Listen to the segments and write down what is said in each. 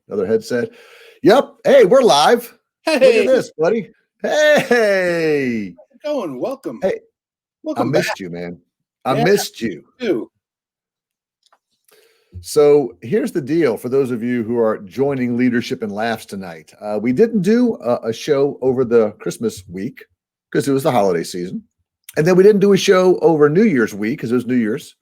Another headset. Yep. Hey, we're live. Hey, look at this, buddy. Hey, how's it going? Welcome. Hey, Welcome I back. missed you, man. I Yeah, missed you. too. So here's the deal for those of you who are joining Leadership and Laughs tonight. We didn't do a show over the Christmas week because it was the holiday season. And then we didn't do a show over New Year's week because it was New Year's.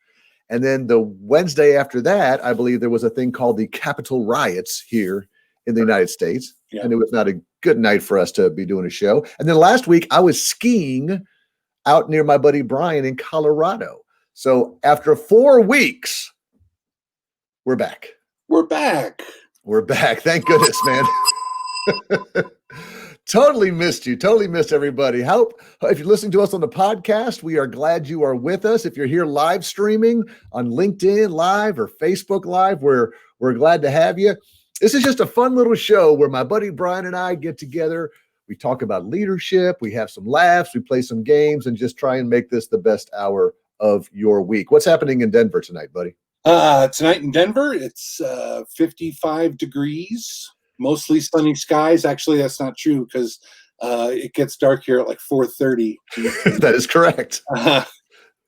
And then the Wednesday after that, I believe there was a thing called the Capitol riots here in the United States. Yeah. And it was not a good night for us to be doing a show. And then last week I was skiing out near my buddy Brian in Colorado. So after 4 weeks, we're back. We're back. We're back. Thank goodness, man. Totally missed you. Totally missed everybody. If you're listening to us on the podcast, we are glad you are with us. If you're here live streaming on LinkedIn Live or Facebook Live, we're glad to have you. This is just a fun little show where my buddy Brian and I get together. We talk about leadership. We have some laughs. We play some games and just try and make this the best hour of your week. What's happening in Denver tonight, buddy? Tonight in Denver, it's 55 degrees, mostly sunny skies. Actually, that's not true because it gets dark here at like 4:30. That is correct.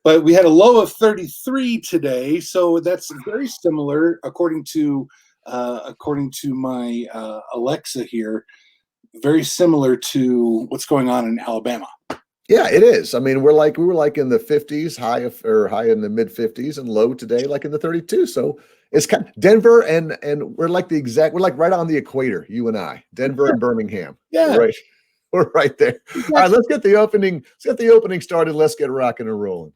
But we had a low of 33 today, so that's very similar, according to my Alexa here, very similar to what's going on in Alabama. Yeah, it is. I mean, we were like in the 50s, high in the mid 50s, and low today, like in the 32. So it's kind of Denver, and we're like we're like right on the equator, you and I, Denver and Birmingham. Yeah, we're right there. All right, let's get the opening started. Let's get rocking and rolling.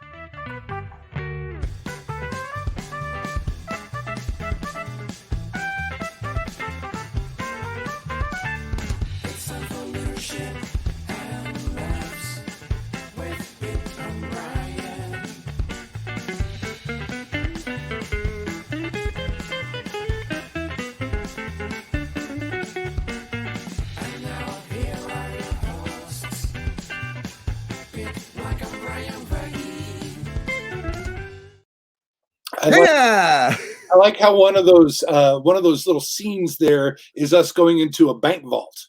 I like how one of those little scenes there is us going into a bank vault.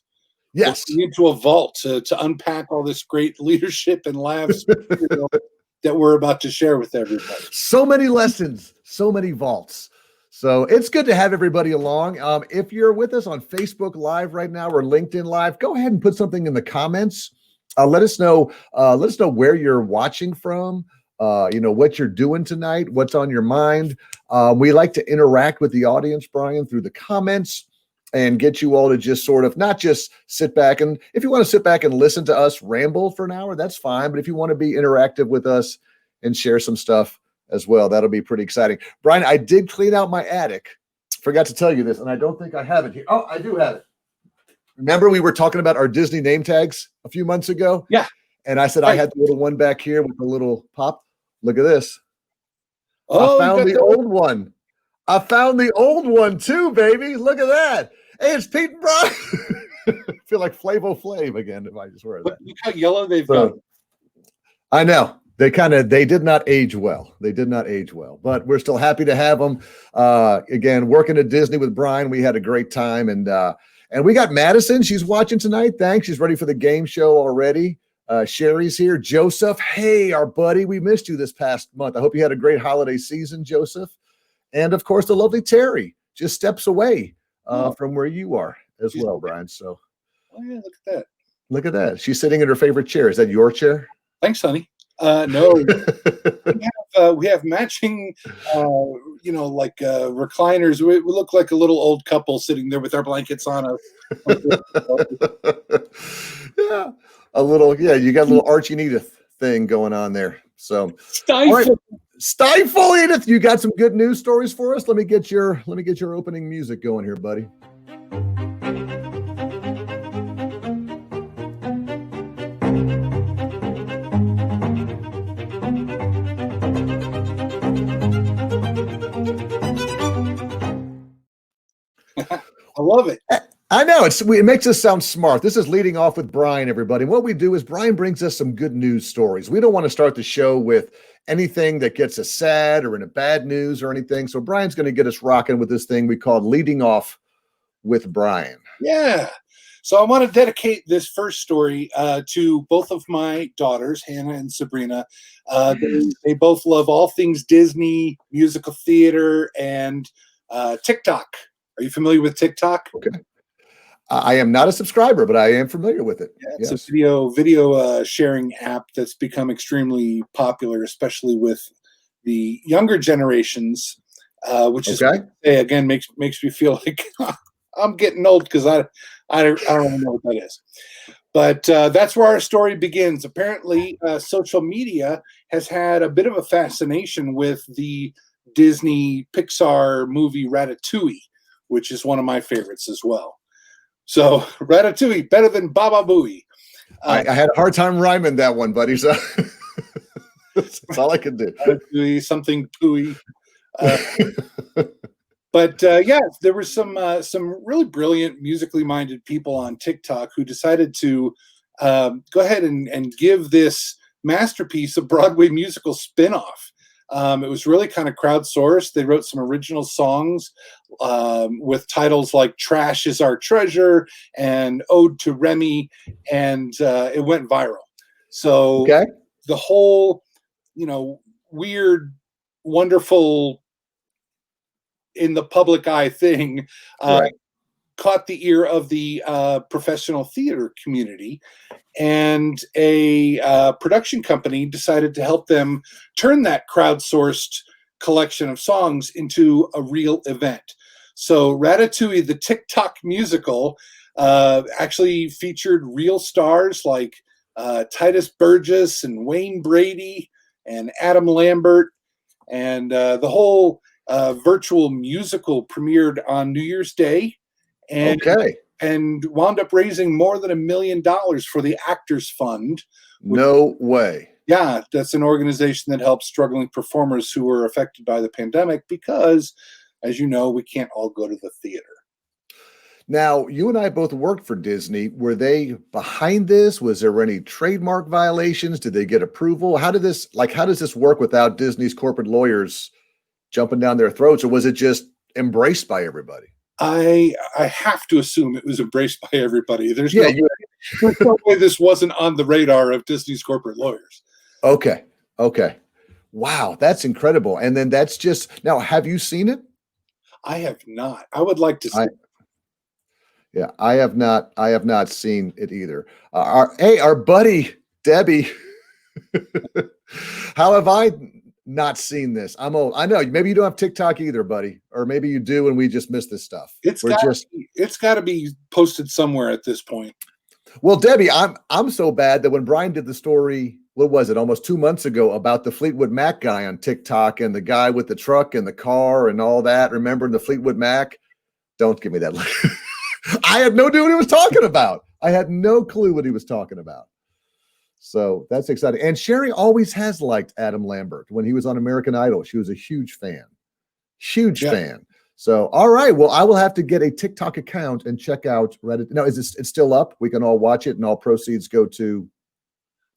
Yes, into a vault to unpack all this great leadership and laughs that we're about to share with everybody. So many lessons, so many vaults. So it's good to have everybody along. If you're with us on Facebook Live right now or LinkedIn Live, go ahead and put something in the comments. Let us know where you're watching from. What you're doing tonight, what's on your mind. We like to interact with the audience, Brian, through the comments and get you all to just sort of not just sit back. And if you want to sit back and listen to us ramble for an hour, that's fine. But if you want to be interactive with us and share some stuff as well, that'll be pretty exciting. Brian, I did clean out my attic. Forgot to tell you this, and I don't think I have it here. Oh, I do have it. Remember we were talking about our Disney name tags a few months ago? Yeah. And I said I had the little one back here with the little pop. Look at this. Oh, I found the old one. I found the old one too, baby. Look at that. Hey, it's Pete and Brian. I feel like Flavo Flav again if I just wear that. Look how yellow they've got. I know. They did not age well. They did not age well, but we're still happy to have them. Again, working at Disney with Brian, we had a great time. And we got Madison. She's watching tonight. Thanks. She's ready for the game show already. Sherry's here. Joseph, hey, our buddy, we missed you this past month. I hope you had a great holiday season, Joseph. And of course, the lovely Terry just steps away from where you are as well, Brian. So, oh yeah, look at that. Look at that. She's sitting in her favorite chair. Is that your chair? Thanks, honey. No, we have matching, recliners. We look like a little old couple sitting there with our blankets on us. Yeah. You got a little Archie and Edith thing going on there. So Stifle, Edith. You got some good news stories for us. Let me get your opening music going here, buddy. I love it. I know it makes us sound smart. This is leading off with Brian, everybody. And what we do is Brian brings us some good news stories. We don't want to start the show with anything that gets us sad or in a bad news or anything. So Brian's going to get us rocking with this thing we call leading off with Brian. Yeah. So I want to dedicate this first story to both of my daughters, Hannah and Sabrina. They both love all things Disney, musical theater, and TikTok. Are you familiar with TikTok? Okay. I am not a subscriber, but I am familiar with it. Yeah, it's Yes. a video sharing app that's become extremely popular, especially with the younger generations, which is again makes me feel like I'm getting old because I don't really know what that is. But that's where our story begins. Apparently, social media has had a bit of a fascination with the Disney Pixar movie Ratatouille, which is one of my favorites as well. So Ratatouille, better than Baba Booey. I had a hard time rhyming that one, buddy. So that's all I could do. Ratatouille, something pooey. But yeah, there were some really brilliant musically minded people on TikTok who decided to go ahead and give this masterpiece a Broadway musical spinoff. It was really kind of crowdsourced. They wrote some original songs with titles like "Trash Is Our Treasure" and "Ode to Remy," and it went viral. So the whole, weird, wonderful, in the public eye thing caught the ear of the professional theater community, and a production company decided to help them turn that crowdsourced collection of songs into a real event. So Ratatouille, the TikTok musical, actually featured real stars like Titus Burgess and Wayne Brady and Adam Lambert, and the whole virtual musical premiered on New Year's Day, and wound up raising more than $1 million for the Actors Fund. No way. Yeah, that's an organization that helps struggling performers who were affected by the pandemic because, as you know, we can't all go to the theater. Now, you and I both worked for Disney. Were they behind this? Was there any trademark violations? Did they get approval? How does this work without Disney's corporate lawyers jumping down their throats, or was it just embraced by everybody? I have to assume it was embraced by everybody. There's no way this wasn't on the radar of Disney's corporate lawyers. Okay. Wow, that's incredible. And then that's just now. Have you seen it? I have not. I would like to see it. Yeah, I have not seen it either. Our buddy Debbie. How have I not seen this? I'm old. I know. Maybe you don't have TikTok either, buddy, or maybe you do, and we just missed this stuff. It's got to be posted somewhere at this point. Well, Debbie, I'm so bad that when Brian did the story, what was it, almost 2 months ago, about the Fleetwood Mac guy on TikTok and the guy with the truck and the car and all that, remembering the Fleetwood Mac? Don't give me that. I had no idea what he was talking about. I had no clue what he was talking about. So that's exciting. And Sherry always has liked Adam Lambert. When he was on American Idol, she was a huge fan. Fan. So, all right. Well, I will have to get a TikTok account and check out Reddit. No, it's still up? We can all watch it and all proceeds go to...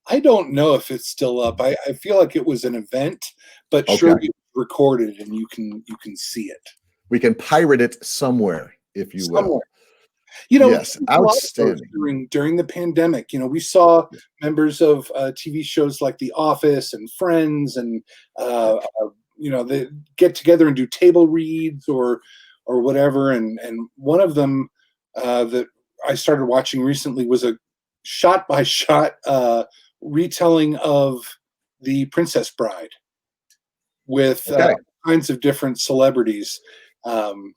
I don't know if it's still up. I feel like it was an event, but surely it's recorded and you can see it. We can pirate it somewhere, if you will. Yes, outstanding. During the pandemic, we saw members of TV shows like The Office and Friends, and they get together and do table reads or whatever. And one of them that I started watching recently was a shot by shot retelling of The Princess Bride with kinds of different celebrities.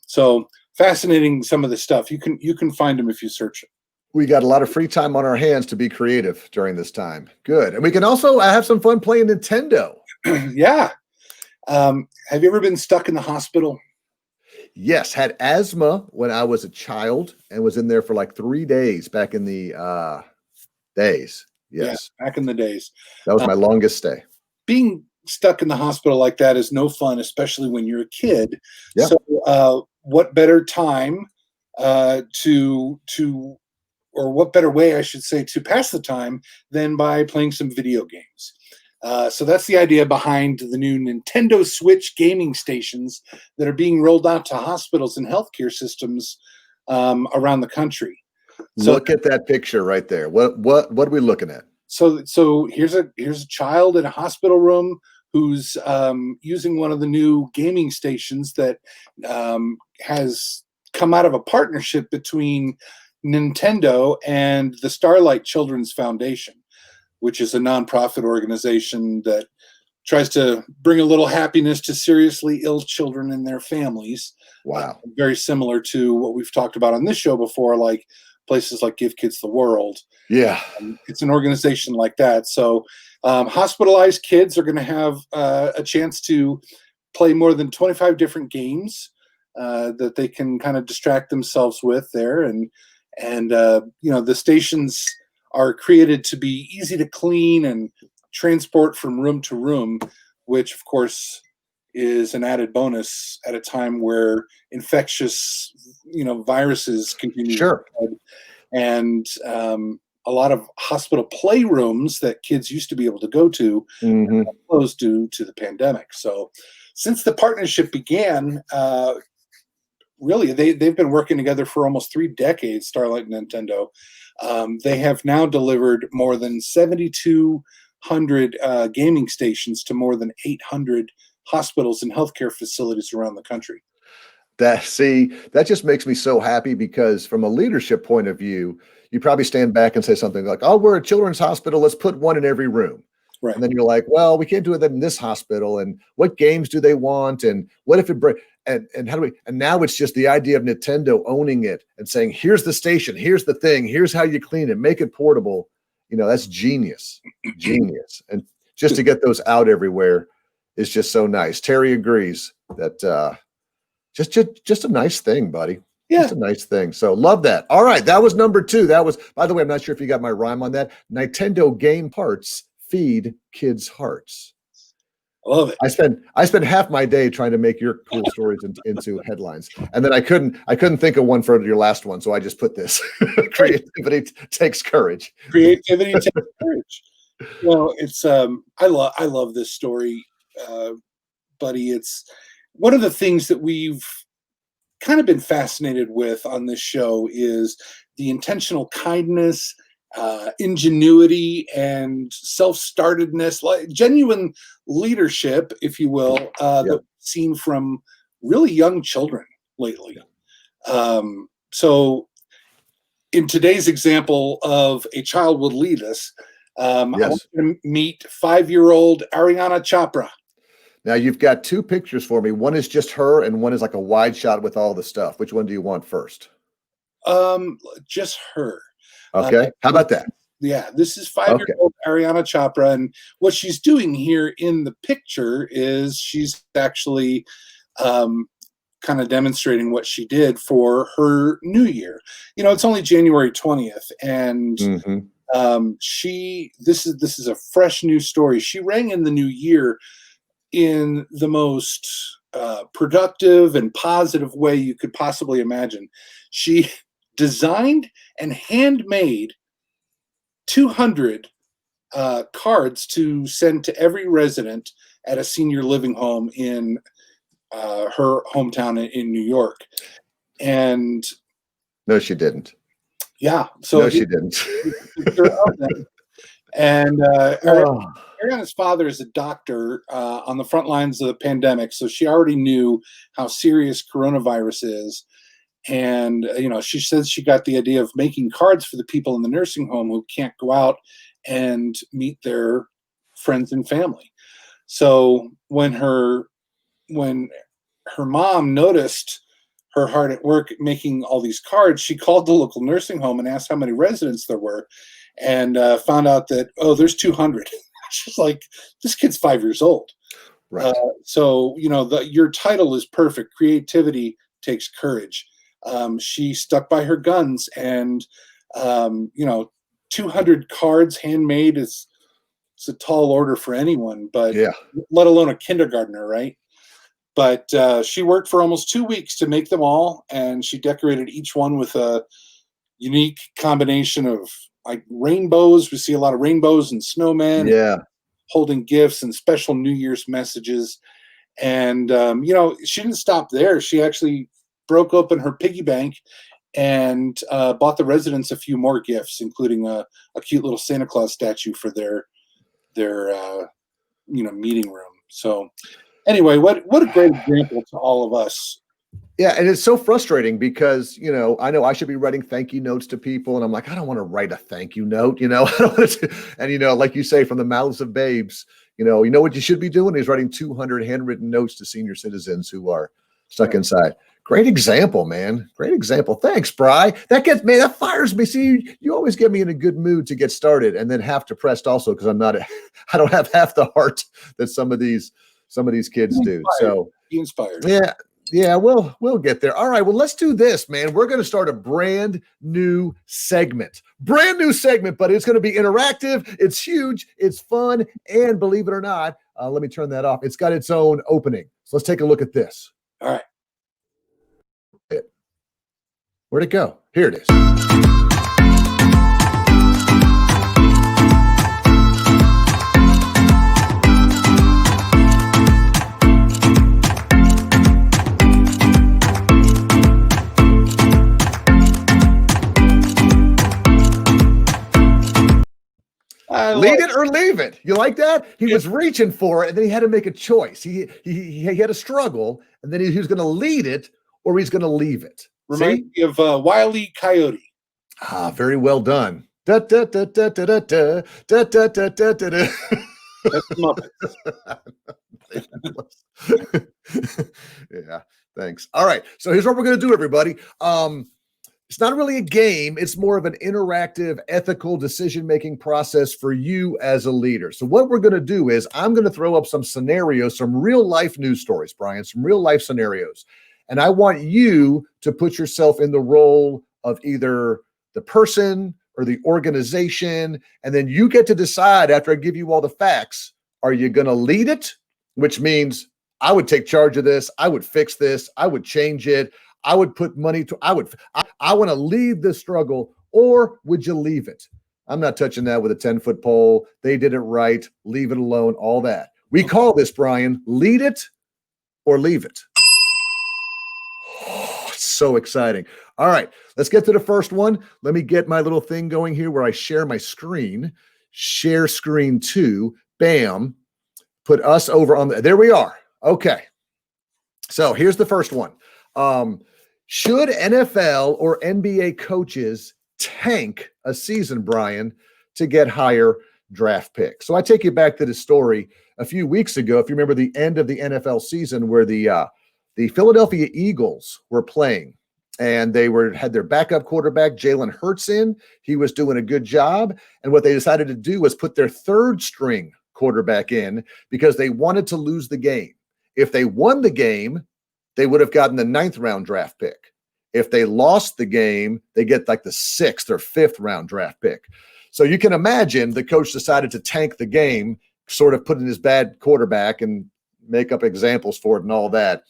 So fascinating, some of the stuff. You can find them if you search it. We got a lot of free time on our hands to be creative during this time. Good. And we can also have some fun playing Nintendo. Yeah. Have you ever been stuck in the hospital? Yes. Had asthma when I was a child and was in there for like 3 days back in the days. Yes. Yeah, back in the days. That was my longest stay. Being stuck in the hospital like that is no fun, especially when you're a kid. Yeah. So what better time or what better way, I should say, to pass the time than by playing some video games. So that's the idea behind the new Nintendo Switch gaming stations that are being rolled out to hospitals and healthcare systems around the country. So Look at that picture right there. What are we looking at? So here's a child in a hospital room who's using one of the new gaming stations that has come out of a partnership between Nintendo and the Starlight Children's Foundation, which is a nonprofit organization that tries to bring a little happiness to seriously ill children and their families. Wow. Very similar to what we've talked about on this show before, like places like Give Kids the World. Yeah. It's an organization like that. So hospitalized kids are going to have a chance to play more than 25 different games that they can kind of distract themselves with there. And the stations are created to be easy to clean and transport from room to room, which of course is an added bonus at a time where infectious, viruses continue to spread. And a lot of hospital playrooms that kids used to be able to go to closed due to the pandemic. So since the partnership began, really, they've been working together for almost 3 decades, Starlight and Nintendo. They have now delivered more than 7,200 gaming stations to more than 800 hospitals and healthcare facilities around the country. That just makes me so happy, because from a leadership point of view, you probably stand back and say something like, "Oh, we're a children's hospital. Let's put one in every room." Right. And then you're like, "Well, we can't do that in this hospital. And what games do they want? And what if it breaks? And how do we?" And now it's just the idea of Nintendo owning it and saying, "Here's the station. Here's the thing. Here's how you clean it. Make it portable." That's genius, genius. And just to get those out everywhere is just so nice. Terry agrees that. Just a nice thing, buddy. Yeah. Just a nice thing. So love that. All right. That was number 2. That was, by the way, I'm not sure if you got my rhyme on that. Nintendo game parts feed kids' hearts. I love it. I spent half my day trying to make your cool stories into headlines. And then I couldn't think of one for your last one. So I just put this. Creativity takes courage. Creativity takes courage. It's I love this story, buddy. It's one of the things that we've kind of been fascinated with on this show is the intentional kindness, ingenuity, and self-startedness, like genuine leadership, if you will, that we've seen from really young children lately. So in today's example of A Child Will Lead Us, I want you to meet 5-year-old Ariana Chopra. Now you've got 2 pictures for me. One is just her, and one is like a wide shot with all the stuff. Which one do you want first? Just her. Okay. How about that? Yeah, this is 5-year-old Ariana Chopra, and what she's doing here in the picture is she's actually kind of demonstrating what she did for her New Year. It's only January 20th, and this is a fresh new story. She rang in the new year in the most productive and positive way you could possibly imagine. She designed and handmade 200 cards to send to every resident at a senior living home in her hometown in New York. And no, she didn't. Yeah. So no, she didn't. And Ariana's father is a doctor on the front lines of the pandemic, so she already knew how serious coronavirus is. And she says she got the idea of making cards for the people in the nursing home who can't go out and meet their friends and family. So when her mom noticed her hard at work making all these cards, she called the local nursing home and asked how many residents there were, and found out that, there's 200. She's like, this kid's 5 years old. Right. So, your title is perfect. Creativity takes courage. She stuck by her guns, and, 200 cards handmade it's a tall order for anyone, but let alone a kindergartner, right? But she worked for almost 2 weeks to make them all, and she decorated each one with a unique combination of like rainbows. We see a lot of rainbows and snowmen holding gifts and special New Year's messages. And, she didn't stop there. She actually broke open her piggy bank and bought the residents a few more gifts, including a cute little Santa Claus statue for their meeting room. So anyway, what a great example to all of us. Yeah, and it's so frustrating because, I know I should be writing thank you notes to people, and I'm like, I don't want to write a thank you note, I don't want to, and like you say, from the mouths of babes, you know what you should be doing is writing 200 handwritten notes to senior citizens who are stuck inside. Great example, man. Great example. Thanks, Bri. That fires me. See, you always get me in a good mood to get started, and then half depressed also because I don't have half the heart that some of these kids do. So be inspired. Yeah, we'll get there. All right, well, let's do this, man. We're going to start a brand new segment, but it's going to be interactive. It's huge. It's fun. And believe it or not, let me turn that off. It's got its own opening. So let's take a look at this. All right. Where'd it go? Here it is. Lead it or leave it. You like that? He was reaching for it, and then he had to make a choice. He had a struggle, and then he was going to lead it or he's going to leave it. Reminds me of Wile E. Coyote. Ah, very well done. Da, da, da, da, da, da, da, da, da, da, da, da. That's Muppets. Yeah, thanks. All right, so here's what we're going to do, everybody. It's not really a game. It's more of an interactive, ethical decision-making process for you as a leader. So what we're going to do is I'm going to throw up some scenarios, some real-life news stories, Brian, some real-life scenarios. And I want you to put yourself in the role of either the person or the organization. And then you get to decide after I give you all the facts, are you going to lead it? Which means I would take charge of this. I would fix this. I would change it. I would put money to, I want to lead the struggle, or would you leave it? I'm not touching that with a 10-foot pole. They did it right. Leave it alone. All that. We call this, Brian, lead it or leave it. Oh, so exciting. All right, let's get to the first one. Let me get my little thing going here where I share my screen. Share screen 2. Bam. Put us over on there we are. Okay. So here's the first one. Should NFL or NBA coaches tank a season, Brian, to get higher draft picks? So I take you back to the story a few weeks ago. If you remember the end of the NFL season where the Philadelphia Eagles were playing and they had their backup quarterback, Jalen Hurts, in. He was doing a good job. And what they decided to do was put their third string quarterback in because they wanted to lose the game. If they won the game, they would have gotten the 9th round draft pick. If they lost the game, they get like the 6th or 5th round draft pick. So you can imagine the coach decided to tank the game, sort of put in his bad quarterback and make up examples for it and all that.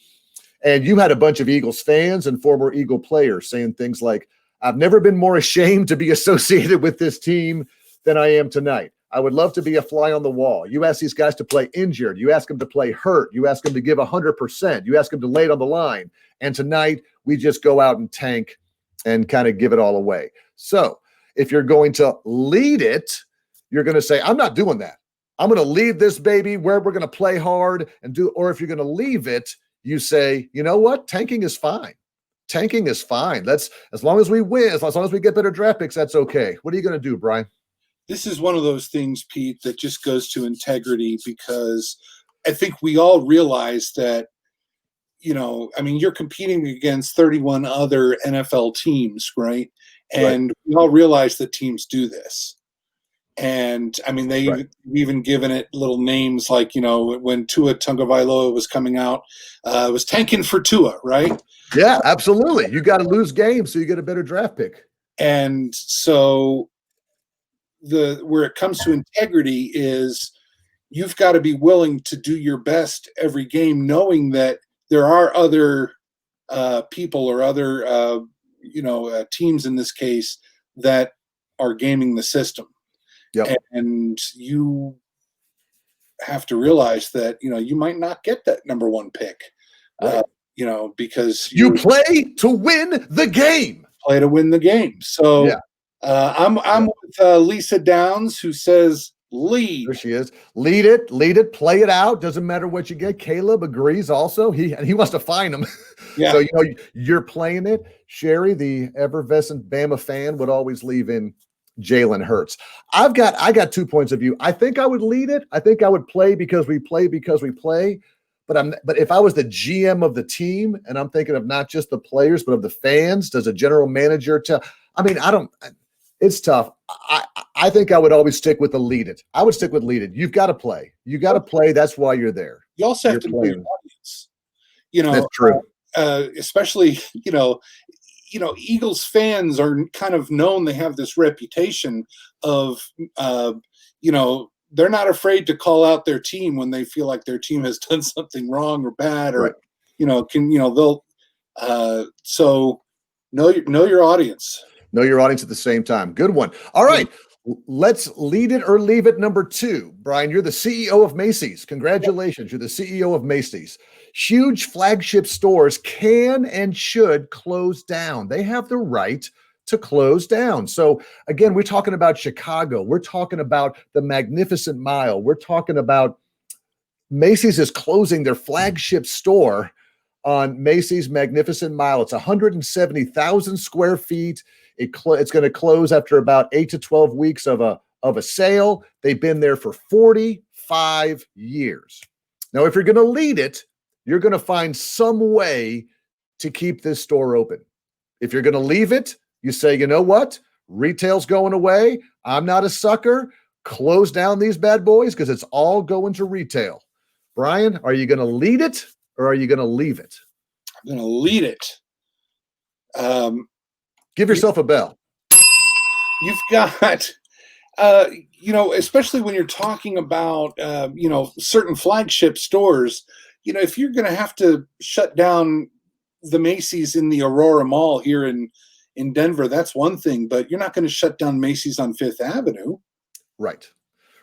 And you had a bunch of Eagles fans and former Eagle players saying things like, I've never been more ashamed to be associated with this team than I am tonight. I would love to be a fly on the wall. You ask these guys to play injured. You ask them to play hurt. You ask them to give 100%. You ask them to lay it on the line. And tonight, we just go out and tank and kind of give it all away. So if you're going to lead it, you're going to say, I'm not doing that. I'm going to lead this baby where we're going to play hard and do, or if you're going to leave it, you say, you know what? Tanking is fine. Tanking is fine. That's as long as we win, as long as we get better draft picks, that's okay. What are you going to do, Brian? This is one of those things, Pete, that just goes to integrity, because I think we all realize that, you're competing against 31 other NFL teams, right? And we all realize that teams do this. And they've even given it little names like, when Tua Tagovailoa was coming out, it was tanking for Tua, right? Yeah, absolutely. You got to lose games so you get a better draft pick. And so where it comes to integrity is you've got to be willing to do your best every game, knowing that there are other people or other teams in this case that are gaming the system. Yep. And you have to realize that you might not get that number 1 pick, right. Because you play to win the game. play to win the game. So Yeah. I'm with Lisa Downs, who says lead. There she is. Lead it, play it out. Doesn't matter what you get. Caleb agrees also. He wants to find him. Yeah. So, you're playing it. Sherry, the effervescent Bama fan, would always leave in Jalen Hurts. I got 2 points of view. I think I would lead it. I think I would play because we play. But if I was the GM of the team and I'm thinking of not just the players, but of the fans, does a general manager tell? I mean, it's tough. I think I would always stick with the lead it. I would stick with lead it. You've got to play. You got to play. That's why you're there. You also have to know your audience. That's true. Especially, Eagles fans are kind of known. They have this reputation of, they're not afraid to call out their team when they feel like their team has done something wrong or bad, or, they'll, so know your audience. Know your audience at the same time. Good one. All right. Let's lead it or leave it. Number 2. Brian, you're the CEO of Macy's. Congratulations. You're the CEO of Macy's. Huge flagship stores can and should close down. They have the right to close down. So again, we're talking about Chicago. We're talking about the Magnificent Mile. We're talking about Macy's is closing their flagship store on Macy's Magnificent Mile. It's 170,000 square feet. It's going to close after about 8 to 12 weeks of a sale. They've been there for 45 years. Now, if you're going to lead it, you're going to find some way to keep this store open. If you're going to leave it, you say, you know what? Retail's going away. I'm not a sucker. Close down these bad boys because it's all going to retail. Brian, are you going to lead it or are you going to leave it? I'm going to lead it. Give yourself a bell. You've got, especially when you're talking about, certain flagship stores, if you're going to have to shut down the Macy's in the Aurora Mall here in Denver, that's one thing, but you're not going to shut down Macy's on Fifth Avenue. Right.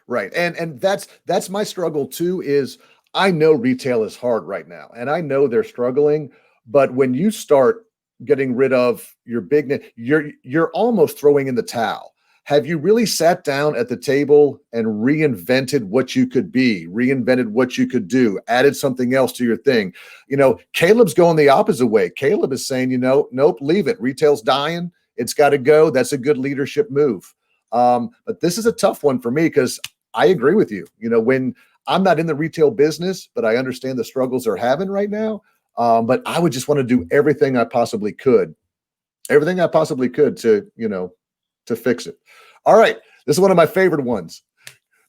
And that's my struggle too, is I know retail is hard right now and I know they're struggling, but when you start getting rid of your big, you're almost throwing in the towel. Have you really sat down at the table and reinvented what you could be, reinvented what you could do, added something else to your thing? Caleb's going the opposite way. Caleb is saying, nope, leave it. Retail's dying. It's got to go. That's a good leadership move. But this is a tough one for me because I agree with you. When I'm not in the retail business, but I understand the struggles they're having right now. But I would just want to do everything I possibly could to fix it. All right. This is one of my favorite ones.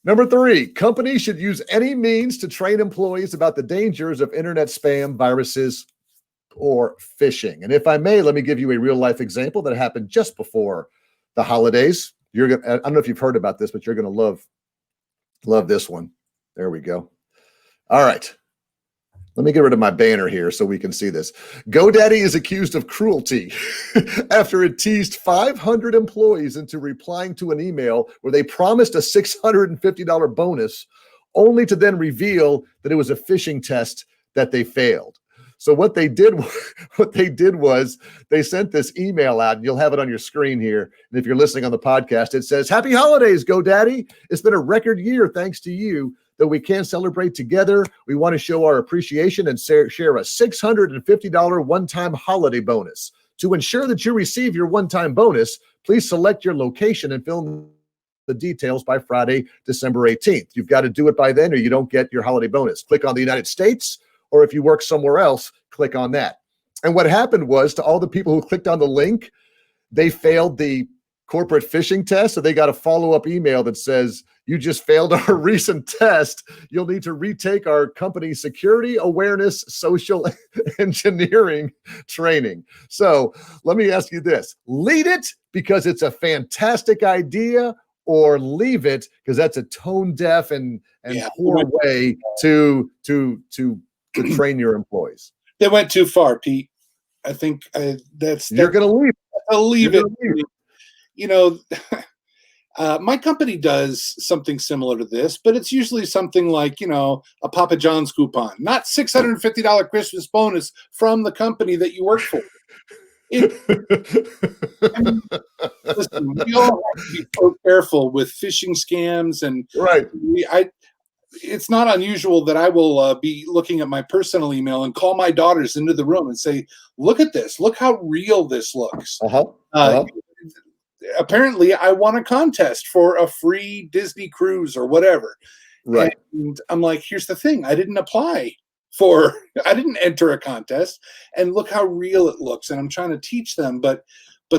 Number 3, companies should use any means to train employees about the dangers of internet spam, viruses, or phishing. And if I may, let me give you a real life example that happened just before the holidays. I don't know if you've heard about this, but you're going to love this one. There we go. All right. Let me get rid of my banner here so we can see this. GoDaddy is accused of cruelty after it teased 500 employees into replying to an email where they promised a $650 bonus, only to then reveal that it was a phishing test that they failed. So what they did was they sent this email out, and you'll have it on your screen here. And if you're listening on the podcast, it says, "Happy holidays, GoDaddy. It's been a record year thanks to you that we can celebrate together. We want to show our appreciation and share a $650 one-time holiday bonus. To ensure that you receive your one-time bonus, please select your location and fill in the details by Friday, December 18th. You've got to do it by then or you don't get your holiday bonus. Click on the United States, or if you work somewhere else, click on that." And what happened was, to all the people who clicked on the link, they failed the corporate phishing test. So they got a follow-up email that says, "You just failed our recent test. You'll need to retake our company's security awareness, social engineering training." So let me ask you this: lead it because it's a fantastic idea, or leave it because that's a tone deaf and poor way to train your employees? They went too far, Pete. I think You're going to leave. I'll leave it. My company does something similar to this, but it's usually something like, a Papa John's coupon, not $650 Christmas bonus from the company that you work for. I mean, listen, we all have to be so careful with phishing scams, and Right. it's not unusual that I will be looking at my personal email and call my daughters into the room and say, "Look at this! Look how real this looks." Uh-huh. Uh, Uh-huh. Apparently, I won a contest for a free Disney cruise or whatever, Right. and I'm like, "Here's the thing: I didn't apply for, I didn't enter a contest, and look how real it looks." And I'm trying to teach them, but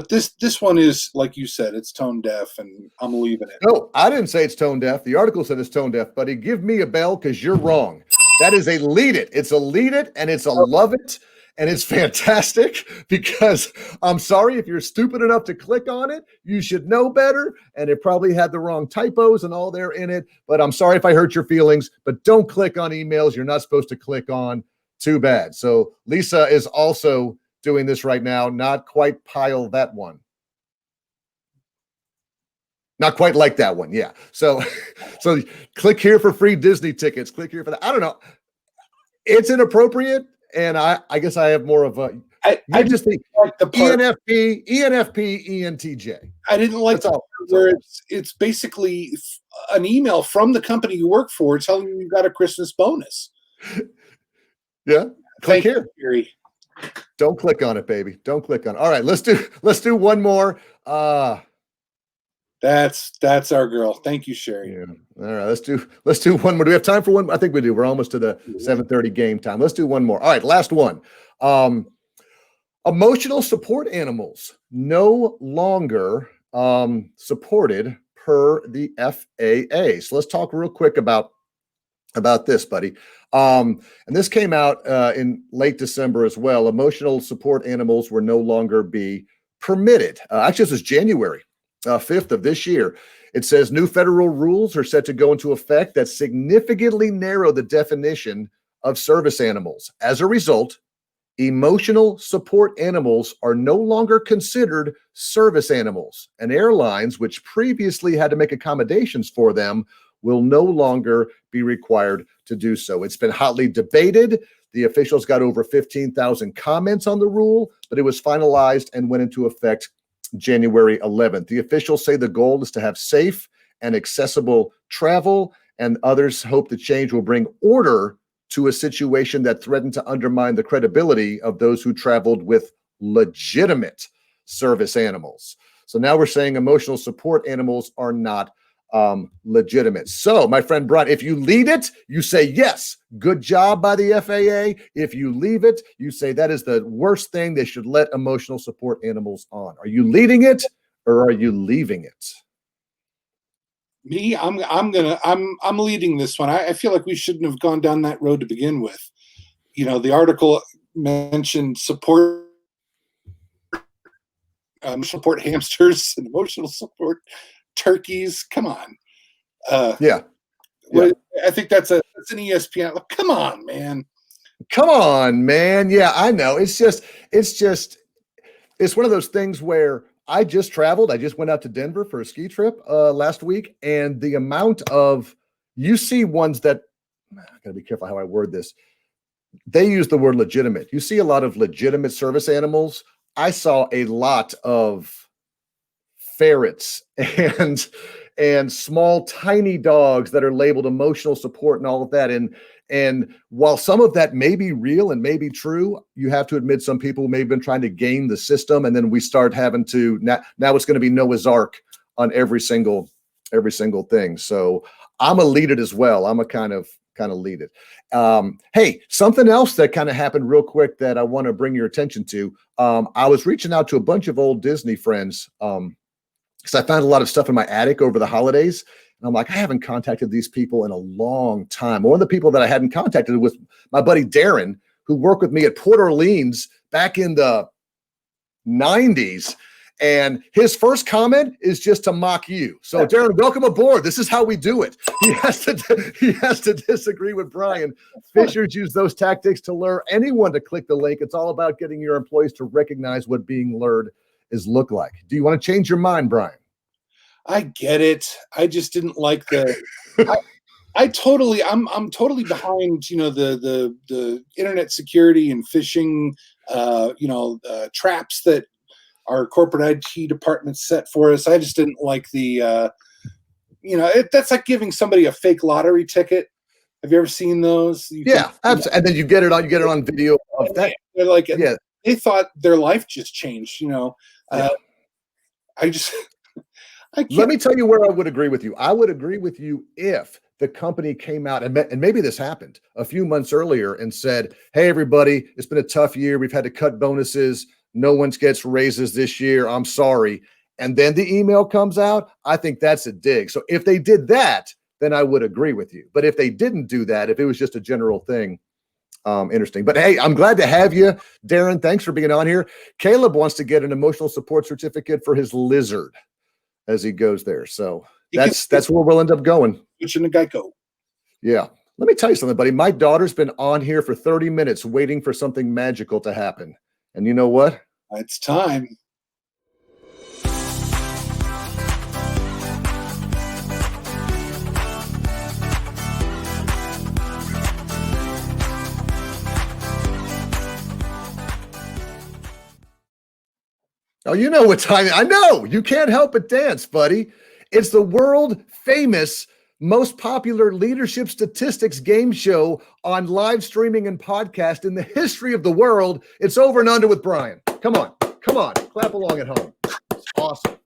this one is, like you said, it's tone deaf, and I'm leaving it. No, I didn't say it's tone deaf. The article said it's tone deaf, buddy. Give me a bell because you're wrong. That is a lead it. It's a lead it and it's a love it. And it's fantastic because I'm sorry if you're stupid enough to click on it, you should know better. And it probably had the wrong typos and all there in it. But I'm sorry if I hurt your feelings, but don't click on emails you're not supposed to click on. Too bad. So Lisa is also doing this right now. Not quite pile that one. Not quite like that one. Yeah. So click here for free Disney tickets. Click here for that. I don't know. It's inappropriate. And I guess I have more of a, I just think like the part. ENFP, ENTJ. I didn't like That's all. where it's basically an email from the company you work for telling you got a Christmas bonus. Yeah. Click here. Gary. Don't click on it, baby. Don't click on it. All right, let's do one more. That's our girl. Thank you, Sherry. Yeah. All right, let's do one more. Do we have time for one? I think we do. We're almost to the 7:30 game time. Let's do one more. All right, last one. Emotional support animals no longer supported per the FAA. So let's talk real quick about this, buddy. And this came out in late December as well. Emotional support animals will no longer be permitted. Actually, this is January 5th of this year. It says new federal rules are set to go into effect that significantly narrow the definition of service animals. As a result, emotional support animals are no longer considered service animals, and airlines, which previously had to make accommodations for them, will no longer be required to do so. It's been hotly debated. The officials got over 15,000 comments on the rule, but it was finalized and went into effect January 11th. The officials say the goal is to have safe and accessible travel, and others hope the change will bring order to a situation that threatened to undermine the credibility of those who traveled with legitimate service animals. So now we're saying emotional support animals are not legitimate. So, my friend Brian, if you lead it, you say yes, good job by the FAA. If you leave it, you say that is the worst thing. They should let emotional support animals on. Are you leading it or are you leaving it? Me, I'm leading this one. I feel like we shouldn't have gone down that road to begin with. You know, the article mentioned support hamsters and emotional support turkeys. Come on. Yeah. I think that's an ESPN. Come on, man. Come on, man. Yeah, I know. It's one of those things where I just traveled. I just went out to Denver for a ski trip last week, and the amount of, you see ones that, I gotta be careful how I word this. They use the word legitimate. You see a lot of legitimate service animals. I saw a lot of ferrets and small tiny dogs that are labeled emotional support and all of that. And while some of that may be real and may be true, you have to admit some people may have been trying to game the system, and then we start having to now it's going to be Noah's Ark on every single thing. So I'm a lead it as well. I'm a kind of lead it. Hey, something else that kind of happened real quick that I want to bring your attention to. I was reaching out to a bunch of old Disney friends because I found a lot of stuff in my attic over the holidays. And I'm like, I haven't contacted these people in a long time. One of the people that I hadn't contacted was my buddy Darren, who worked with me at Port Orleans back in the 90s. And his first comment is just to mock you. So Darren, welcome aboard. This is how we do it. He has to disagree with Brian. Fishers use those tactics to lure anyone to click the link. It's all about getting your employees to recognize what being lured is look like. Do you want to change your mind, Brian? I get it. I just didn't like the. I'm totally behind, the internet security and phishing traps that our corporate IT department set for us. I just didn't like the, that's like giving somebody a fake lottery ticket. Have you ever seen those? Yeah, absolutely. And then you get it on video of that. They're like, Yeah. they thought their life just changed. Yeah. I just, I can't. Let me tell you where I would agree with you. I would agree with you if the company came out and maybe this happened a few months earlier and said, hey, everybody, it's been a tough year. We've had to cut bonuses. No one gets raises this year. I'm sorry. And then the email comes out. I think that's a dig. So if they did that, then I would agree with you. But if they didn't do that, if it was just a general thing, interesting. But hey, I'm glad to have you, Darren. Thanks for being on here. Caleb wants to get an emotional support certificate for his lizard as he goes there. So that's where we'll end up going. Which in the Geico. Yeah. Let me tell you something, buddy. My daughter's been on here for 30 minutes waiting for something magical to happen. And you know what? It's time. Oh, you know what time? I know. You can't help but dance, buddy. It's the world famous, most popular leadership statistics game show on live streaming and podcast in the history of the world. It's Over and Under with Brian. Come on. Clap along at home. It's awesome.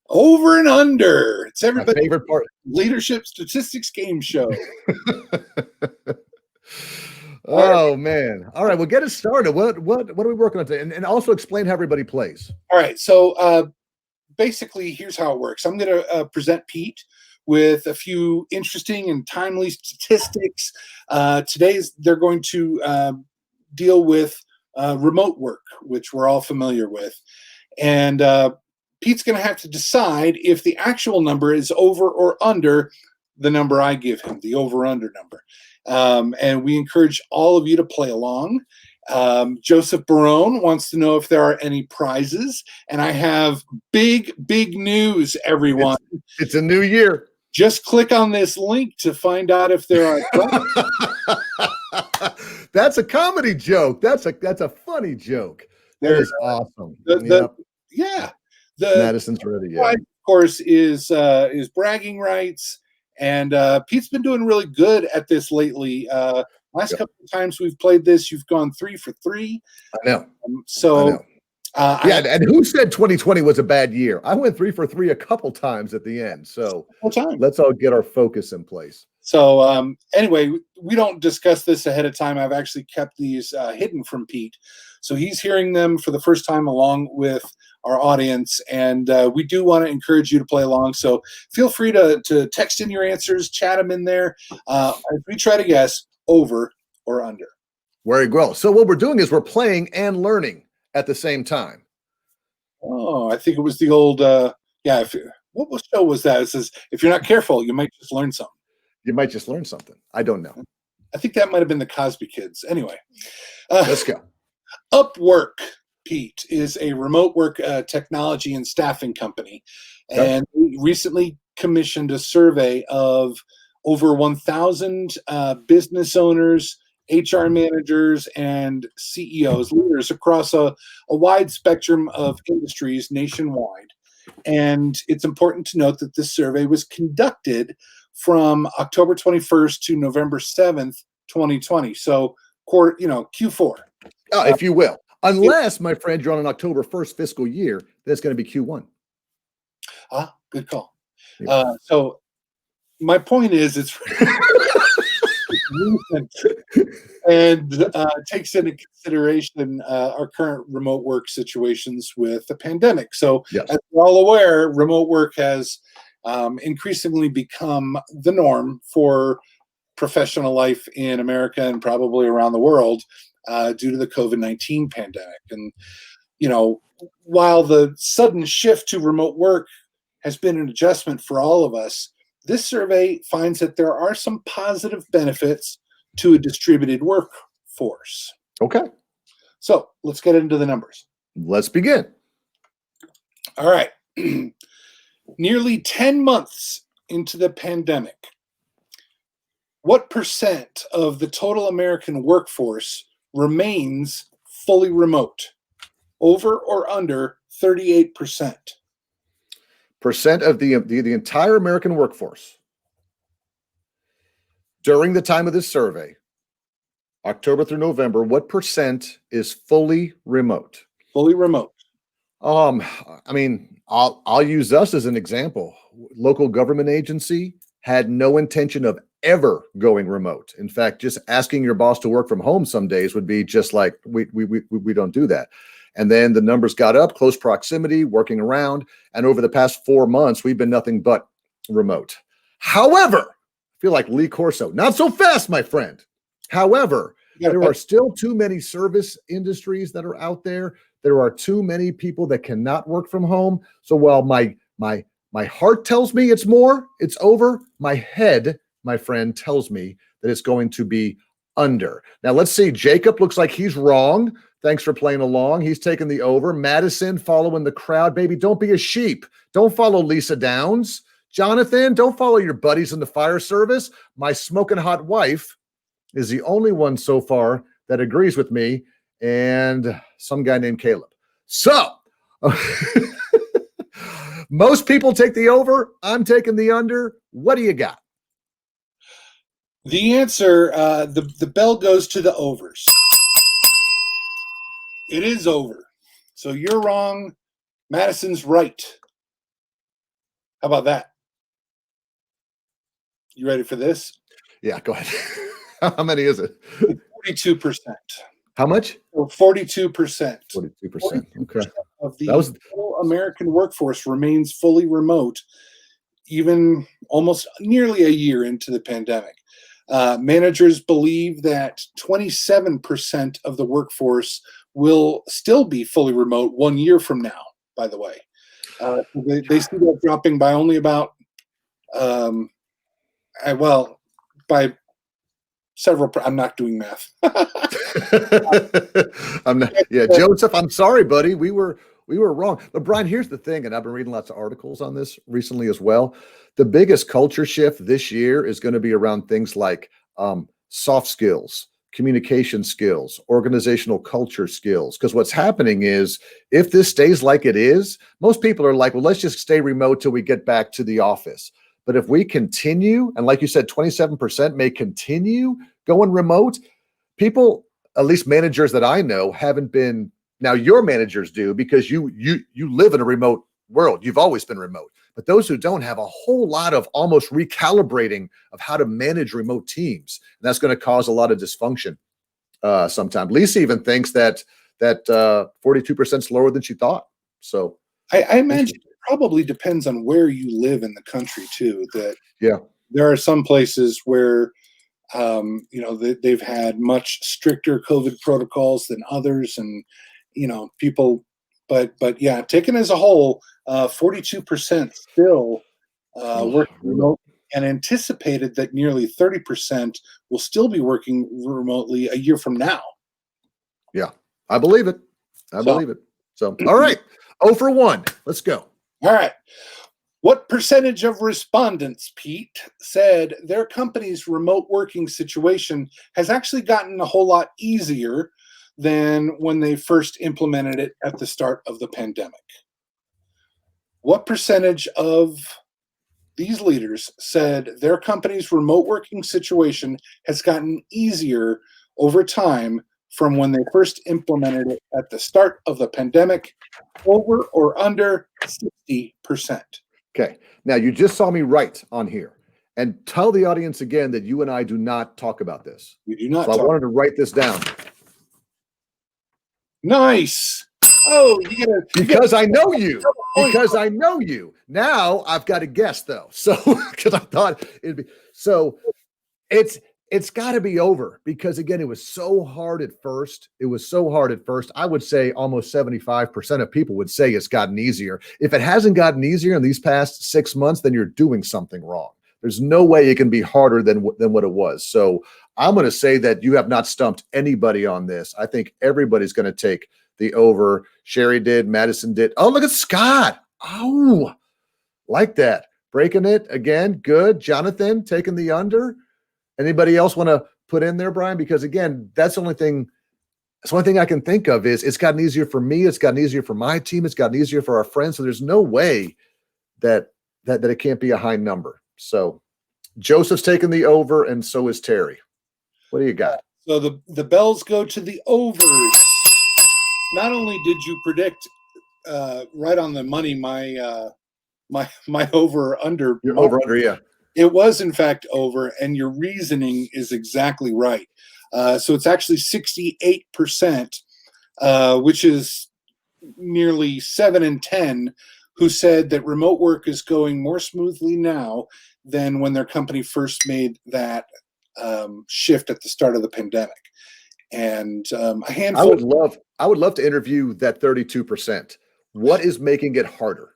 Over and Under. It's everybody's favorite part. Leadership statistics game show. Oh man. All right. Well, get us started. What are we working on today? And also explain how everybody plays. All right. So basically, here's how it works. I'm going to present Pete with a few interesting and timely statistics. They're going to deal with remote work, which we're all familiar with. And Pete's going to have to decide if the actual number is over or under the number I give him, the over-under number. And we encourage all of you to play along. Joseph Barone wants to know if there are any prizes. And I have big news, everyone. It's a new year. Just click on this link to find out if there are prizes. That's a comedy joke. That's a funny joke. That is awesome. Madison's ready. Yeah. Of course, is bragging rights. And Pete's been doing really good at this lately. Last couple of times we've played this, you've gone 3 for 3. I know. And who said 2020 was a bad year? I went 3 for 3 a couple times at the end. So let's all get our focus in place. So anyway, we don't discuss this ahead of time. I've actually kept these hidden from Pete. So he's hearing them for the first time along with our audience. And we do want to encourage you to play along. So feel free to text in your answers, chat them in there. As we try to guess over or under. Very well. So what we're doing is we're playing and learning at the same time. Oh, I think it was the old, what show was that? It says, if you're not careful, you might just learn something. You might just learn something. I don't know. I think that might have been the Cosby Kids. Anyway. Let's go. Upwork, Pete, is a remote work technology and staffing company. And we recently commissioned a survey of over 1,000 business owners, HR managers, and CEOs, leaders across a wide spectrum of industries nationwide. And it's important to note that this survey was conducted from October 21st to November 7th, 2020. So, Q4. If you will. Unless, my friend, you're on an October 1st fiscal year, that's going to be Q1. Good call. Yeah. So my point is it's recent and takes into consideration our current remote work situations with the pandemic. So as we're all aware, remote work has increasingly become the norm for professional life in America and probably around the world due to the COVID-19 pandemic. And, while the sudden shift to remote work has been an adjustment for all of us, this survey finds that there are some positive benefits to a distributed workforce. Okay. So let's get into the numbers. Let's begin. All right. Nearly 10 months into the pandemic, what % of the total American workforce remains fully remote? Over or under 38%? Percent of the entire American workforce during the time of this survey, October through November, what percent is fully remote? Fully remote. I mean, I'll use us as an example. Local government agency had no intention of ever going remote. In fact, just asking your boss to work from home some days would be just like, we don't do that. And then the numbers got up, close proximity, working around. And over the past 4 months, we've been nothing but remote. However, I feel like Lee Corso, not so fast, my friend. However, there are still too many service industries that are out there. There are too many people that cannot work from home. So while my heart tells me it's over, my head, my friend, tells me that it's going to be under. Now, let's see. Jacob looks like he's wrong. Thanks for playing along. He's taking the over. Madison following the crowd. Baby, don't be a sheep. Don't follow Lisa Downs. Jonathan, don't follow your buddies in the fire service. My smoking hot wife is the only one so far that agrees with me, and some guy named Caleb. So, most people take the over. I'm taking the under. What do you got? The answer, the bell goes to the overs. It is over. So you're wrong. Madison's right. How about that? You ready for this? Yeah, go ahead. How many is it? 42%. How much? 42%. 42%. Okay. Of the total American workforce remains fully remote, even almost nearly a year into the pandemic. Managers believe that 27% of the workforce will still be fully remote 1 year from now, by the way. They see that dropping by only about, by several. I'm not doing math. I'm not. Yeah, Joseph, I'm sorry, buddy. We were wrong. But Brian, here's the thing, and I've been reading lots of articles on this recently as well. The biggest culture shift this year is going to be around things like soft skills, communication skills, organizational culture skills. Because what's happening is, if this stays like it is, most people are like, well, let's just stay remote till we get back to the office. But if we continue, and like you said, 27% may continue going remote, people, at least managers that I know, haven't been. Now your managers do, because you live in a remote world. You've always been remote. But those who don't have a whole lot of almost recalibrating of how to manage remote teams. And that's going to cause a lot of dysfunction sometimes. Lisa even thinks that 42% is lower than she thought. So I imagine it probably depends on where you live in the country too. That there are some places where they've had much stricter COVID protocols than others, and people. But yeah, taken as a whole, 42% still working remote, and anticipated that nearly 30% will still be working remotely a year from now. Yeah, I believe it. I believe it. So, all right. 0 for 1. Let's go. All right. What percentage of respondents, Pete, said their company's remote working situation has actually gotten a whole lot easier than when they first implemented it at the start of the pandemic? What percentage of these leaders said their company's remote working situation has gotten easier over time from when they first implemented it at the start of the pandemic? Over or under 60%? Okay. Now, you just saw me right on here. And tell the audience again that you and I do not talk about this. We do not. So I wanted to write this down. Nice. Oh, because I know you. Because I know you. Now I've got to guess though. So because I thought it'd be so it's got to be over, because again, it was so hard at first. I would say almost 75% of people would say it's gotten easier. If it hasn't gotten easier in these past 6 months, then you're doing something wrong. There's no way it can be harder than what it was. So I'm going to say that you have not stumped anybody on this. I think everybody's going to take the over. Sherry did. Madison did. Oh, look at Scott. Oh, like that. Breaking it again. Good. Jonathan taking the under. Anybody else want to put in there, Brian? Because again, that's the only thing. So one thing I can think of is it's gotten easier for me. It's gotten easier for my team. It's gotten easier for our friends. So there's no way that it can't be a high number. So Joseph's taking the over, and so is Terry. What do you got? So the bells go to the over. Not only did you predict right on the money my over under. You're over under, yeah. It was in fact over, and your reasoning is exactly right. So it's actually 68%, which is nearly 7 in 10, who said that remote work is going more smoothly now than when their company first made that shift at the start of the pandemic. And a handful. I would love to interview that 32%. What is making it harder?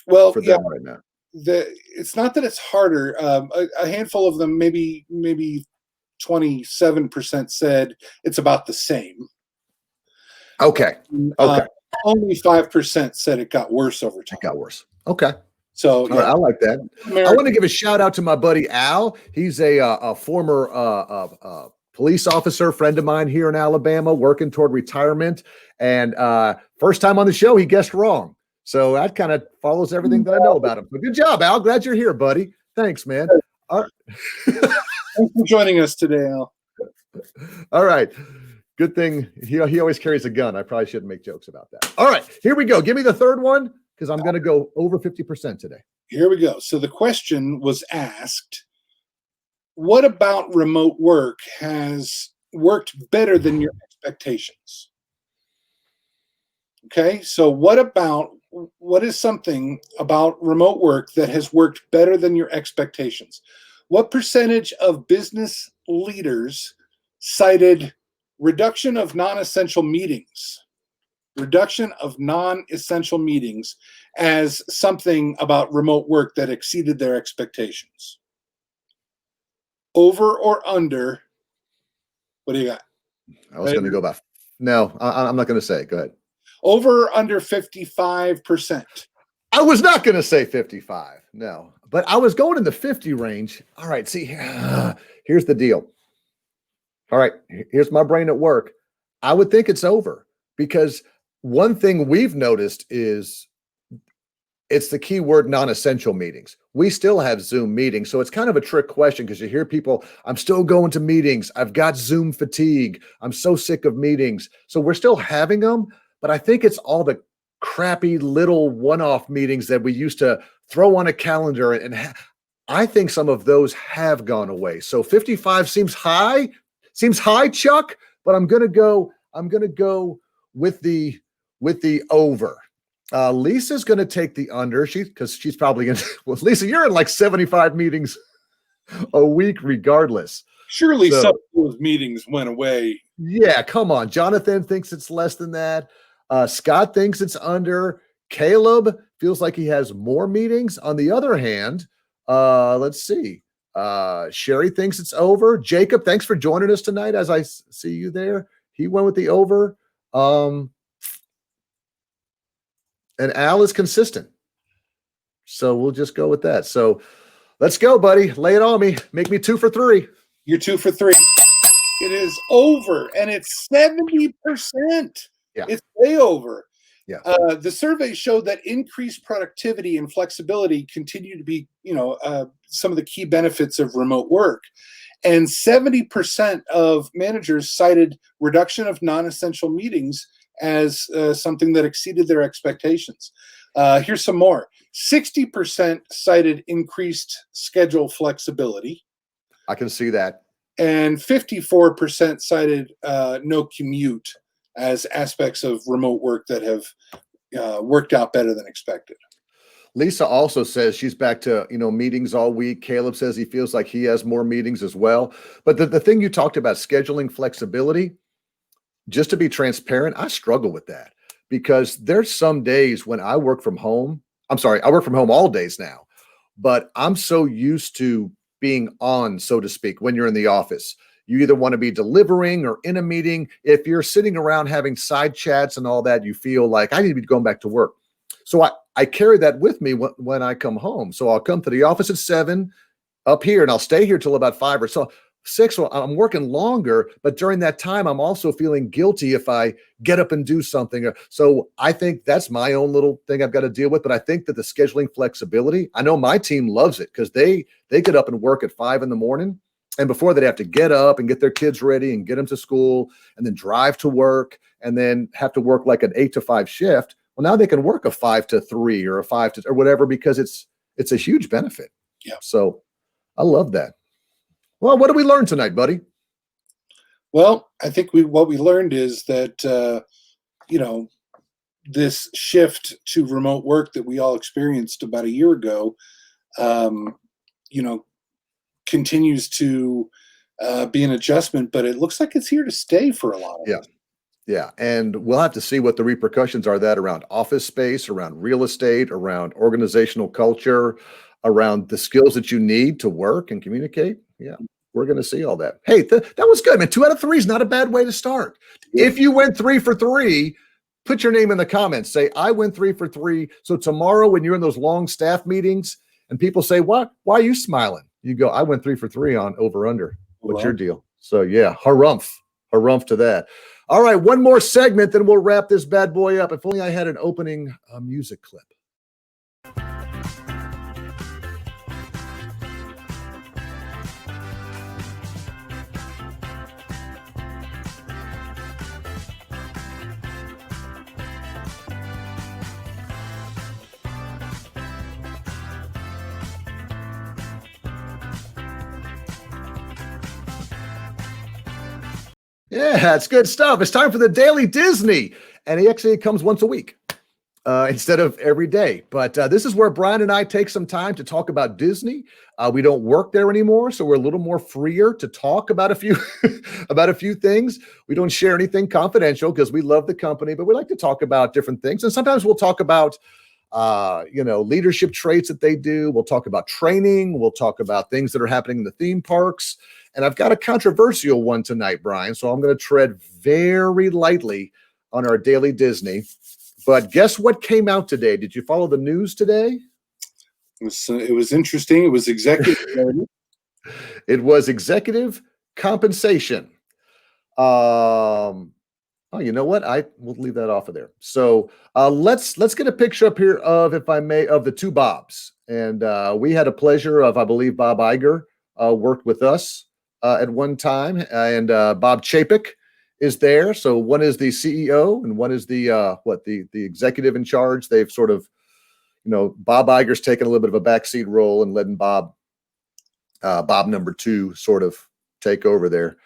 Well, for them right now. It's not that it's harder. A handful of them, maybe 27% said it's about the same. Okay. Only 5% said it got worse over time. It got worse. Okay. So I like that. I want to give a shout out to my buddy Al. He's a former police officer, friend of mine here in Alabama, working toward retirement. And first time on the show, he guessed wrong. So that kind of follows everything that I know about him. But good job, Al. Glad you're here, buddy. Thanks, man. Thanks for joining us today, Al. All right. Good thing he always carries a gun. I probably shouldn't make jokes about that. All right, here we go. Give me the third one, because I'm going to go over 50% today. Here we go. So the question was asked, what about remote work has worked better than your expectations? Okay, so what is something about remote work that has worked better than your expectations? What percentage of business leaders cited reduction of non-essential meetings as something about remote work that exceeded their expectations? Over or under? What do you got? I was going to go back. No, I'm not going to say it. Go ahead. Over or under 55%? I was not going to say 55. No, but I was going in the 50 range. All right. See, here's the deal. All right. Here's my brain at work. I would think it's over, because one thing we've noticed is it's the key word, non-essential meetings. We still have Zoom meetings. So it's kind of a trick question, because you hear people, I'm still going to meetings. I've got Zoom fatigue. I'm so sick of meetings. So we're still having them, but I think it's all the crappy little one-off meetings that we used to throw on a calendar. And I think some of those have gone away. So 55 seems high, Chuck, but I'm going to go with the over. Lisa's going to take the under. Because she's probably in. Well, Lisa, you're in like 75 meetings a week, regardless. Surely some of those meetings went away. Yeah, come on. Jonathan thinks it's less than that. Scott thinks it's under. Caleb feels like he has more meetings. On the other hand, let's see. Sherry thinks it's over. Jacob, thanks for joining us tonight. As I see you there, he went with the over. And Al is consistent. So we'll just go with that. So let's go, buddy. Lay it on me. Make me 2 for 3. You're 2 for 3. It is over, and it's 70%. Yeah. It's way over. Yeah. The survey showed that increased productivity and flexibility continue to be, some of the key benefits of remote work. And 70% of managers cited reduction of non-essential meetings as something that exceeded their expectations. Here's some more. 60% cited increased schedule flexibility. I can see that. And 54% cited no commute as aspects of remote work that have worked out better than expected. Lisa also says she's back to, meetings all week. Caleb says he feels like he has more meetings as well. But the thing you talked about, scheduling flexibility, just to be transparent, I struggle with that, because there's some days when I work from home. I work from home all days now, but I'm so used to being on, so to speak, when you're in the office. You either want to be delivering or in a meeting. If you're sitting around having side chats and all that, you feel like I need to be going back to work. So I carry that with me when I come home. So I'll come to the office at 7 up here, and I'll stay here till about 5 or so. sick, so I'm working longer, but during that time, I'm also feeling guilty if I get up and do something. So I think that's my own little thing I've got to deal with. But I think that the scheduling flexibility, I know my team loves it because they get up and work at 5 a.m. And before they'd have to get up and get their kids ready and get them to school and then drive to work and then have to work like an 8 to 5 shift. Well, now they can work a 5 to 3 or a 5 to or whatever because it's a huge benefit. Yeah. So I love that. Well, what did we learn tonight, buddy? Well, I think what we learned is that this shift to remote work that we all experienced about a year ago, continues to be an adjustment, but it looks like it's here to stay for a lot of it. Yeah. And we'll have to see what the repercussions are that around office space, around real estate, around organizational culture, around the skills that you need to work and communicate. Yeah. We're going to see all that. Hey, that was good, man. 2 out of 3 is not a bad way to start. If you went 3 for 3, put your name in the comments. Say, I went 3 for 3. So tomorrow when you're in those long staff meetings and people say, what? Why are you smiling? You go, I went 3 for 3 on over under. What's your deal? So yeah, harumph to that. All right, one more segment, then we'll wrap this bad boy up. If only I had an opening music clip. Yeah, it's good stuff. It's time for the Daily Disney. And it actually comes once a week instead of every day. But this is where Brian and I take some time to talk about Disney. We don't work there anymore, so we're a little more freer to talk about a few about a few things. We don't share anything confidential because we love the company, but we like to talk about different things. And sometimes we'll talk about leadership traits that they do. We'll talk about training. We'll talk about things that are happening in the theme parks. And I've got a controversial one tonight, Brian. So I'm going to tread very lightly on our Daily Disney. But guess what came out today? Did you follow the news today? It was interesting. It was executive. It was executive compensation. Oh, you know what? We'll leave that off of there. So let's get a picture up here of, if I may, of the two Bobs. And we had a pleasure of, I believe, Bob Iger worked with us at one time, and Bob Chapek is there. So one is the CEO and one is the executive in charge. They've sort of, Bob Iger's taken a little bit of a backseat role and letting Bob number 2 sort of take over there.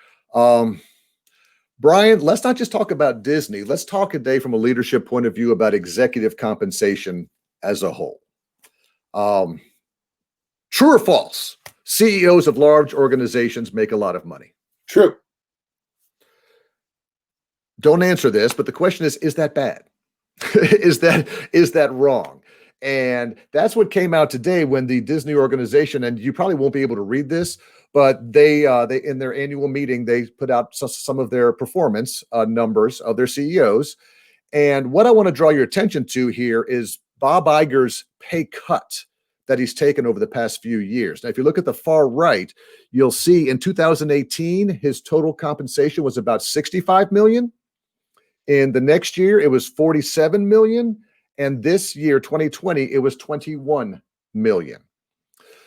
Brian, let's not just talk about Disney. Let's talk today from a leadership point of view about executive compensation as a whole. True or false? CEOs of large organizations make a lot of money. True. Don't answer this, but the question is that bad? is that wrong? And that's what came out today when the Disney organization, and you probably won't be able to read this, but they in their annual meeting, they put out some of their performance numbers of their CEOs. And what I want to draw your attention to here is Bob Iger's pay cut that he's taken over the past few years. Now, if you look at the far right, you'll see in 2018, his total compensation was about $65 million. In the next year, it was $47 million. And this year, 2020, it was $21 million.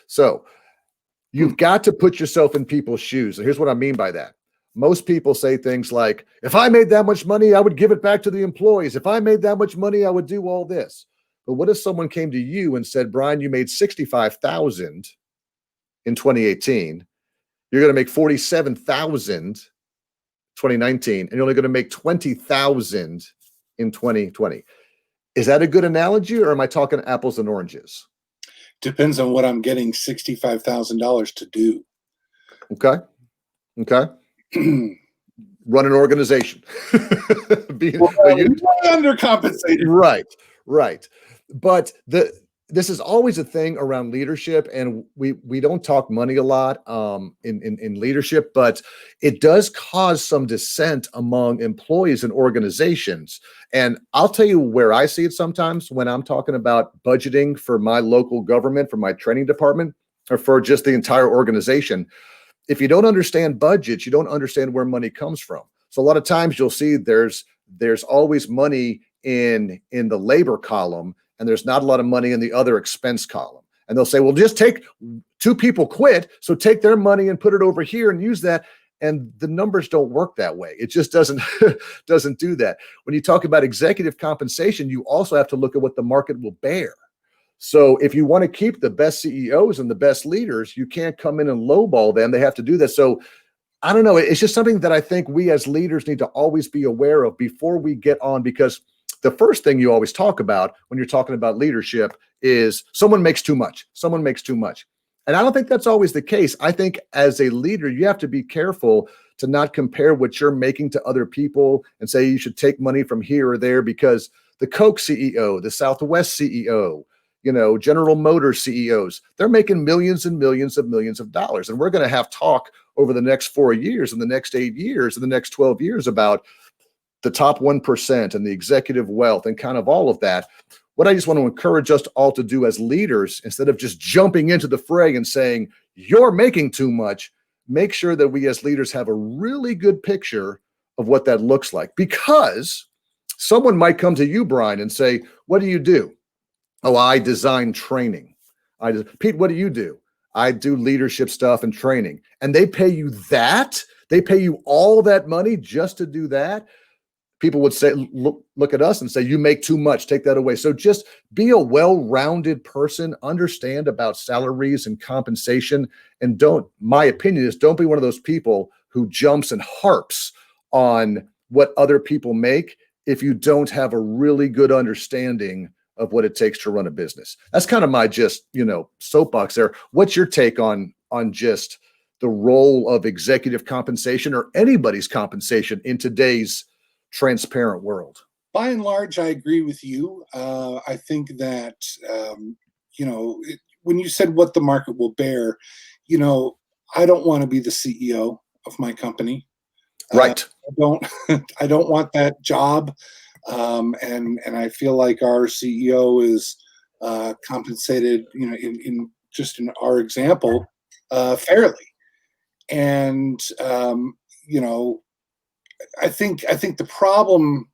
So you've got to put yourself in people's shoes. And here's what I mean by that. Most people say things like, if I made that much money, I would give it back to the employees. If I made that much money, I would do all this. But what if someone came to you and said, Brian, you made $65,000 in 2018. You're going to make $47,000 2019, and you're only going to make $20,000 in 2020. Is that a good analogy, or am I talking apples and oranges? Depends on what I'm getting $65,000 to do. Okay. Run an organization. Undercompensated. Right. But this is always a thing around leadership, and we don't talk money a lot in leadership, but it does cause some dissent among employees and organizations. And I'll tell you where I see it sometimes when I'm talking about budgeting for my local government, for my training department, or for just the entire organization. if you don't understand budgets, you don't understand where money comes from. So a lot of times you'll see there's always money in the labor column, and there's not a lot of money in the other expense column. And they'll say, well, just take 2 people quit, so take their money and put it over here and use that. And the numbers don't work that way. It just doesn't do that. When you talk about executive compensation, you also have to look at what the market will bear. So if you want to keep the best CEOs and the best leaders, you can't come in and lowball them. They have to do that. So I don't know. It's just something that I think we as leaders need to always be aware of before we get on, because the first thing you always talk about when you're talking about leadership is someone makes too much. Someone makes too much. And I don't think that's always the case. I think as a leader, you have to be careful to not compare what you're making to other people and say you should take money from here or there, because the Coke CEO, the Southwest CEO, General Motors CEOs, they're making millions and millions of dollars. And we're going to have talk over the next 4 years and the next 8 years and the next 12 years about the top 1% and the executive wealth and kind of all of that. What I just want to encourage us all to do as leaders, instead of just jumping into the fray and saying, you're making too much, make sure that we as leaders have a really good picture of what that looks like. Because someone might come to you, Brian, and say, what do you do? Oh, I design training. Pete, what do you do? I do leadership stuff and training. And they pay you that? They pay you all that money just to do that? People would say, look at us and say, you make too much, take that away. So just be a well-rounded person, understand about salaries and compensation, and my opinion is, don't be one of those people who jumps and harps on what other people make if you don't have a really good understanding of what it takes to run a business. That's kind of my soapbox there. What's your take on just the role of executive compensation or anybody's compensation in today's transparent world? By and large, I agree with you. I think that, when you said what the market will bear, I don't want to be the CEO of my company. Right. I don't want that job. And I feel like our CEO is compensated, in our example, fairly. And, I think the problem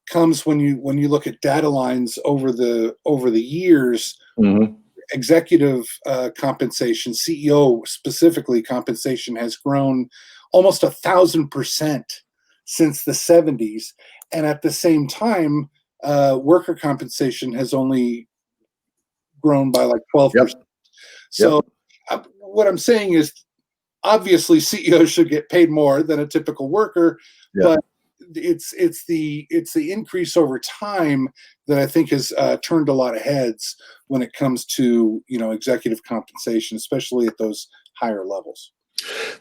comes when you look at data lines over the years. Mm-hmm. Executive compensation, CEO specifically compensation, has grown almost 1,000% since the 70s, and at the same time, worker compensation has only grown by like 12%. Yep. So, what I'm saying is, obviously, CEOs should get paid more than a typical worker, but it's the increase over time that I think has turned a lot of heads when it comes to executive compensation, especially at those higher levels.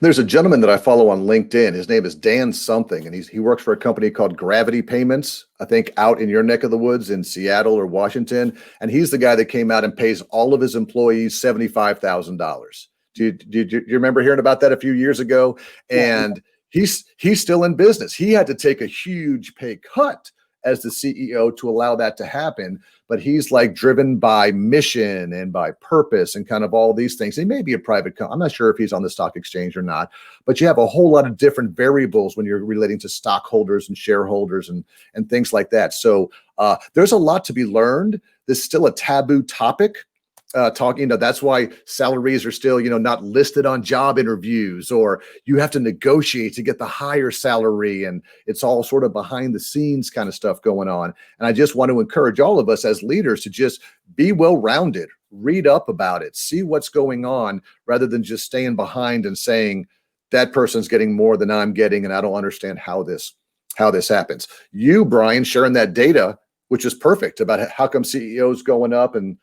There's a gentleman that I follow on LinkedIn. His name is Dan something, and he works for a company called Gravity Payments, I think out in your neck of the woods in Seattle or Washington. And he's the guy that came out and pays all of his employees $75,000. Do you remember hearing about that a few years ago? And he's still in business. He had to take a huge pay cut as the CEO to allow that to happen. But he's like driven by mission and by purpose and kind of all these things. He may be a private company. I'm not sure if he's on the stock exchange or not, but you have a whole lot of different variables when you're relating to stockholders and shareholders and things like that. So there's a lot to be learned. There's still a taboo topic. That's why salaries are still, not listed on job interviews, or you have to negotiate to get the higher salary, and it's all sort of behind the scenes kind of stuff going on. And I just want to encourage all of us as leaders to just be well-rounded, read up about it, see what's going on, rather than just staying behind and saying that person's getting more than I'm getting, and I don't understand how this happens. You, Brian, sharing that data, which is perfect, about how come CEOs going up and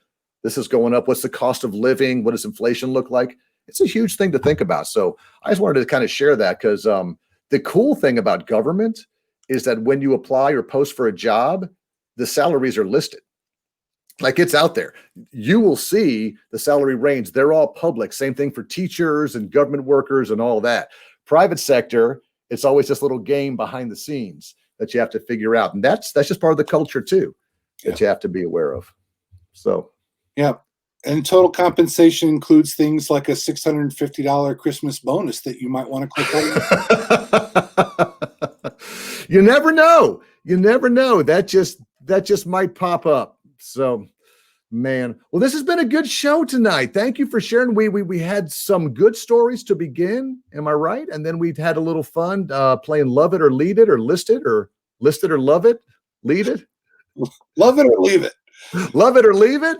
this is going up. What's the cost of living? What does inflation look like? It's a huge thing to think about. So I just wanted to kind of share that, because the cool thing about government is that when you apply or post for a job, the salaries are listed. Like, it's out there. You will see the salary range. They're all public. Same thing for teachers and government workers and all that. Private sector, it's always this little game behind the scenes that you have to figure out. And that's just part of the culture too, that you have to be aware of. So. Yeah. And total compensation includes things like a $650 Christmas bonus that you might want to click on. You never know. You never know. That just might pop up. So, man. Well, this has been a good show tonight. Thank you for sharing. We had some good stories to begin. Am I right? And then we've had a little fun playing Love It or Lead It or List It or Love It, Lead It. Love it or leave it. Love it or leave it.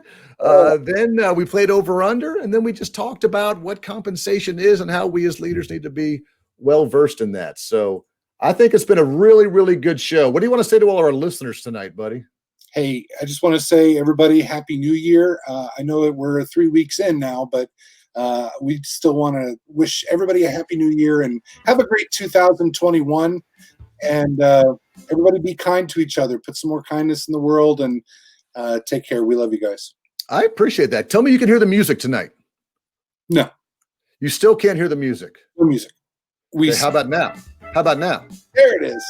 Then we played over under, and then we just talked about what compensation is and how we as leaders need to be well versed in that. So I think it's been a really, really good show. What do you want to say to all our listeners tonight, buddy? Hey, I just want to say, everybody, Happy New Year. I know that we're 3 weeks in now, but we still want to wish everybody a Happy New Year and have a great 2021. And everybody be kind to each other. Put some more kindness in the world, and take care. We love you guys. I appreciate that. Tell me you can hear the music tonight. No. You still can't hear the music. No music. Okay, how about now? How about now? There it is.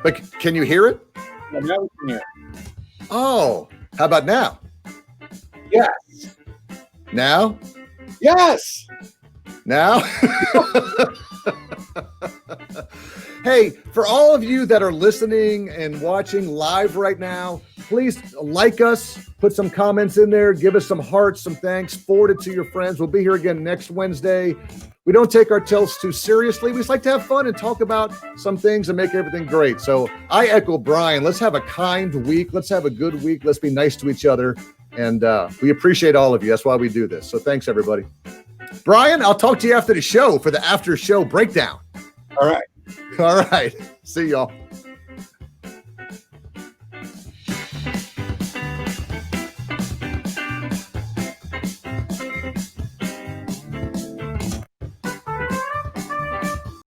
But can you hear it? Yeah, now we can hear it. Oh, how about now? Yes. Now? Yes. Now? Hey, for all of you that are listening and watching live right now, please like us, put some comments in there, give us some hearts, some thanks, forward it to your friends. We'll be here again next Wednesday. We don't take ourselves too seriously. We just like to have fun and talk about some things and make everything great. So I echo Brian. Let's have a kind week. Let's have a good week. Let's be nice to each other. And we appreciate all of you. That's why we do this. So thanks, everybody. Brian, I'll talk to you after the show for the after show breakdown. All right. All right. See y'all.